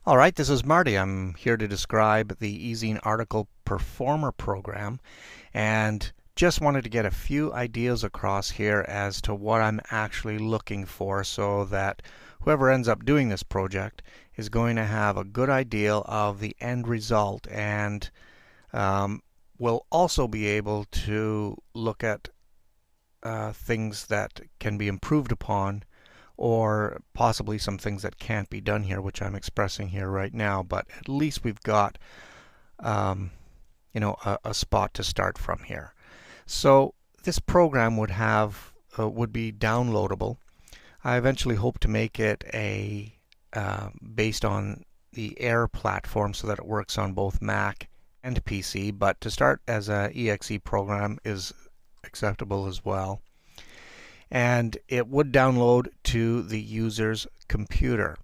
All right, this is Marty. I'm here to describe the eZine Article Performer program and just wanted to get a few ideas across here as to what I'm actually looking for so that whoever ends up doing this project is going to have a good idea of the end result and will also be able to look at things that can be improved upon or possibly some things that can't be done here, which I'm expressing here right now, but at least we've got um, a spot to start from here. So this program would be downloadable. I eventually hope to make it a based on the Air platform so that it works on both Mac and PC, but to start as a exe program is acceptable as well. And it would download to the user's computer.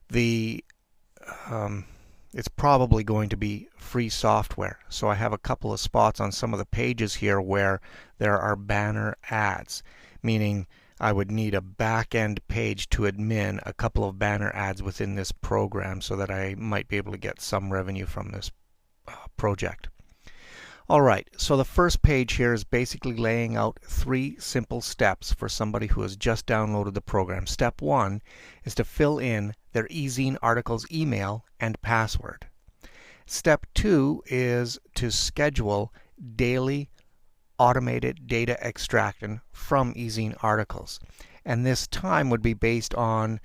The It's probably going to be free software. So I have a couple of spots on some of the pages here where there are banner ads, meaning I would need a back-end page to admin a couple of banner ads within this program so that I might be able to get some revenue from this project. Alright, so the first page here is basically laying out 3 simple steps for somebody who has just downloaded the program. Step 1 is to fill in their eZine Articles email and password. Step 2 is to schedule daily automated data extraction from eZine Articles. And this time would be based on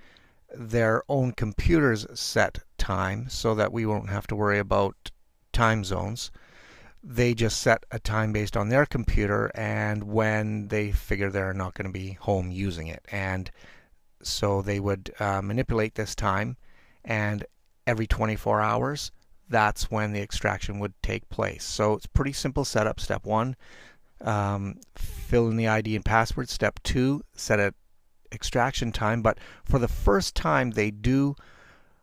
their own computer's set time so that we won't have to worry about time zones. They just set a time based on their computer and when they figure they're not going to be home using it. And so they would manipulate this time, and every 24 hours, that's when the extraction would take place. So it's pretty simple setup. Step 1, fill in the ID and password. Step 2, set an extraction time. But for the first time they do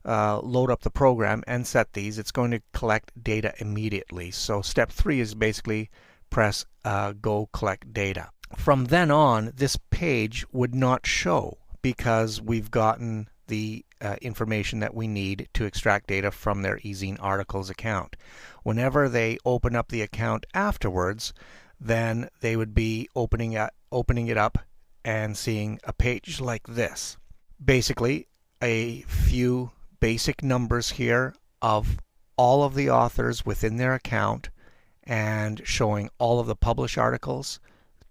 load up the program and set these, it's going to collect data immediately. So step 3 is basically press go collect data. From then on, this page would not show because we've gotten the information that we need to extract data from their eZine Articles account. Whenever they open up the account afterwards, then they would be opening it up and seeing a page like this. Basically, a few basic numbers here of all of the authors within their account and showing all of the published articles,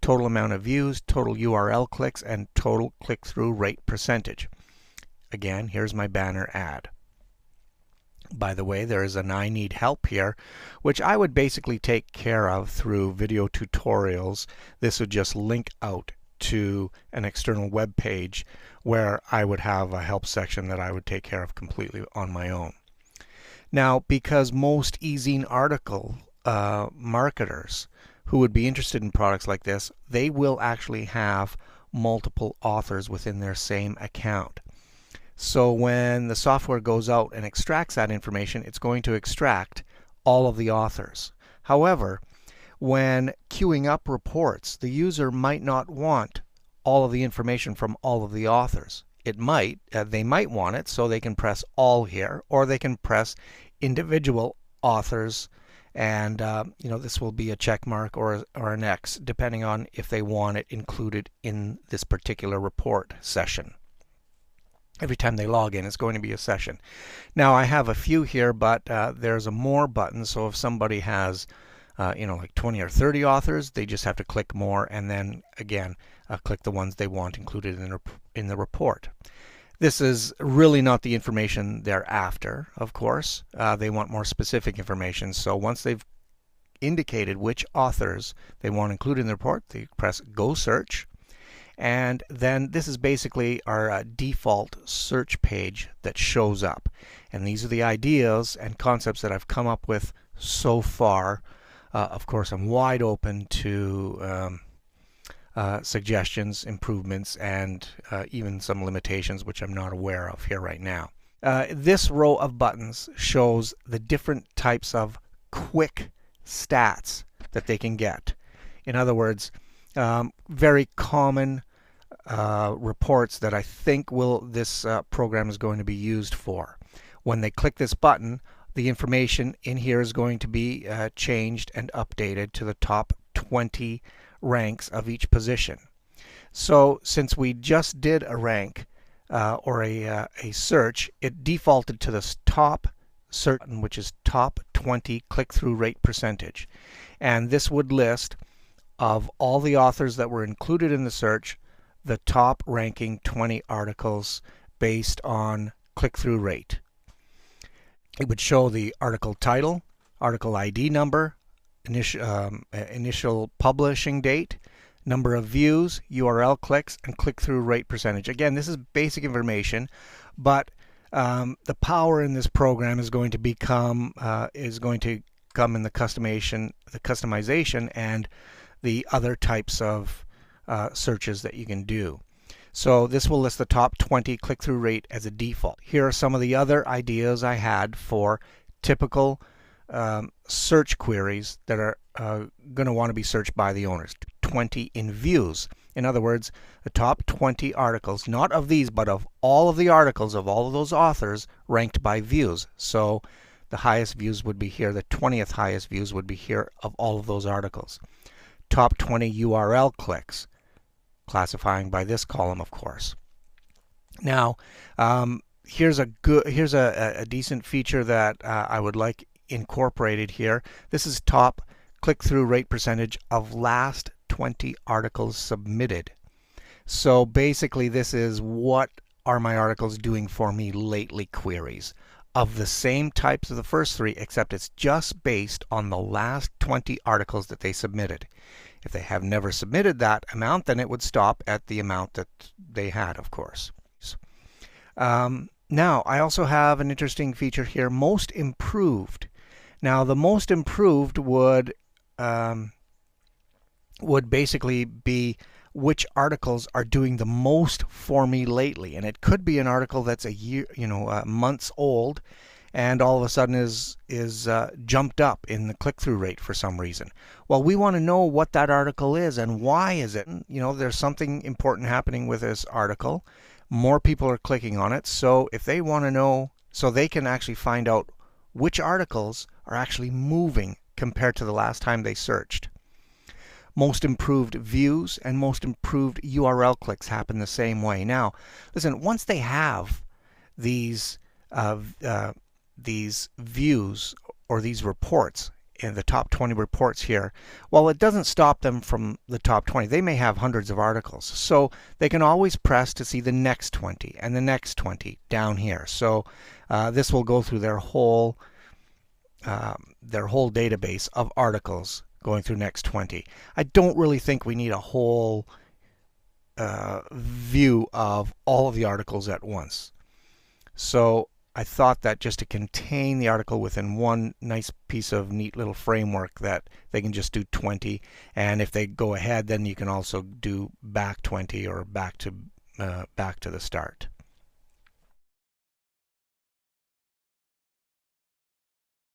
total amount of views, total URL clicks, and total click-through rate percentage. Again, here's my banner ad. By the way, there is an I need help here, which I would basically take care of through video tutorials. This would just link out to an external web page where I would have a help section that I would take care of completely on my own. Now, because most eZine article marketers who would be interested in products like this, they will actually have multiple authors within their same account. So when the software goes out and extracts that information, it's going to extract all of the authors. However, when queuing up reports, the user might not want all of the information from all of the authors. They might want it, so they can press all here, or they can press individual authors, and this will be a check mark or an X, depending on if they want it included in this particular report session. Every time they log in, it's going to be a session. Now, I have a few here, but there's a more button, so if somebody has like 20 or 30 authors, they just have to click more and then again click the ones they want included in the report. This is really not the information they're after, of course. They want more specific information. So once they've indicated which authors they want included in the report, they press Go Search. And then this is basically our default search page that shows up. And these are the ideas and concepts that I've come up with so far. Of course, I'm wide open to suggestions, improvements, and even some limitations which I'm not aware of here right now. This row of buttons shows the different types of quick stats that they can get. In other words, very common reports that I think this program is going to be used for. when they click this button, the information in here is going to be changed and updated to the top 20 ranks of each position. So since we just did a rank or a search, it defaulted to this top search button, which is top 20 click-through rate percentage. And this would list of all the authors that were included in the search, the top ranking 20 articles based on click-through rate. It would show the article title, article ID number, initial publishing date, number of views, URL clicks, and click-through rate percentage. Again, this is basic information, but the power in this program is going to come in the customization and the other types of searches that you can do. So this will list the top 20 click-through rate as a default. Here are some of the other ideas I had for typical search queries that are going to want to be searched by the owners. 20 in views. In other words, the top 20 articles, not of these, but of all of the articles of all of those authors ranked by views. So the highest views would be here. The 20th highest views would be here of all of those articles. Top 20 URL clicks, classifying by this column, of course. Now, here's a decent feature that I would like incorporated here. This is top click-through rate percentage of last 20 articles submitted. So basically, this is what are my articles doing for me lately queries of the same types of the first three, except it's just based on the last 20 articles that they submitted. If they have never submitted that amount, then it would stop at the amount that they had, of course. Now, I also have an interesting feature here, most improved. Now, the most improved would basically be which articles are doing the most for me lately, and it could be an article that's a year, months old, and all of a sudden is jumped up in the click-through rate for some reason. Well, we want to know what that article is and why is it. There's something important happening with this article. More people are clicking on it, so if they want to know, so they can actually find out which articles are actually moving compared to the last time they searched. Most improved views and most improved URL clicks happen the same way. Now, listen, once they have these views or these reports in the top 20 reports here, well, it doesn't stop them from the top 20. They may have hundreds of articles, so they can always press to see the next 20 and the next 20 down here. So this will go through their whole database of articles going through next 20. I don't really think we need a whole view of all of the articles at once. So I thought that just to contain the article within one nice piece of neat little framework, that they can just do 20, and if they go ahead, then you can also do back 20 or back to the start.